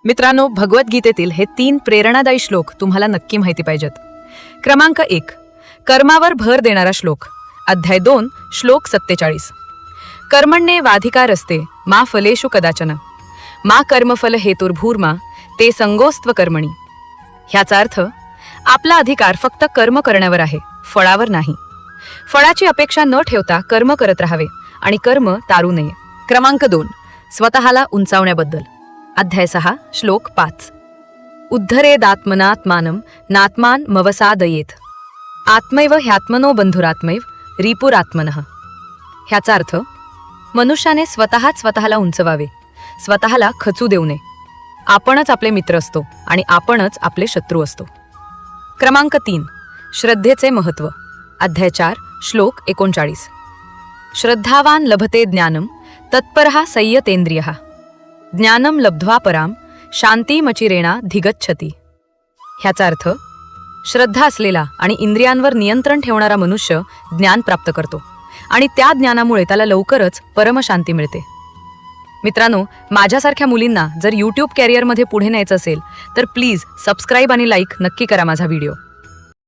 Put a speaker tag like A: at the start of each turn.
A: मित्रांनो, भगवद्गीतेतील हे 3 प्रेरणादायी श्लोक तुम्हाला नक्की माहिती पाहिजेत. क्रमांक 1, कर्मावर भर देणारा श्लोक. अध्याय 2, श्लोक 47. कर्मण्येवाधिकारस्ते मा फलेषु कदाचन मा कर्मफल हेतुर्भूर्मा ते संगोस्त्व कर्मणी. ह्याचा अर्थ, आपला अधिकार फक्त कर्म करण्यावर आहे, फळावर नाही. फळाची अपेक्षा न ठेवता कर्म करत राहावे आणि कर्म तारू नये. क्रमांक 2, स्वतःला उंचावण्याबद्दल. अध्याय 6, श्लोक 5. उद्धरेदात्मनात्मानं नात्मान मवसादयेत आत्मैव ह्यात्मनो बंधुरात्मैव रिपुरात्मनः. ह्याचा अर्थ, मनुष्याने स्वतःला उंचवावे, स्वतःला खचू देऊ नये. आपणच आपले मित्र असतो आणि आपणच आपले शत्रू असतो. क्रमांक 3, श्रद्धेचे महत्त्व. अध्याय 4, श्लोक 39. श्रद्धावान लभते ज्ञानम तत्परः संयतेंद्रियः ज्ञानम लब्ध्वा पराम शांतिमचिरेणा धिगच्छति. ह्याचा अर्थ, श्रद्धा असलेला आणि इंद्रियांवर नियंत्रण ठेवणारा मनुष्य ज्ञान प्राप्त करतो आणि त्या ज्ञानामुळे त्याला लवकरच परमशांती मिळते. मित्रांनो, माझ्यासारख्या मुलींना जर यूट्यूब कॅरियरमध्ये पुढे न्यायचं असेल तर प्लीज सबस्क्राईब आणि लाईक नक्की करा माझा व्हिडिओ.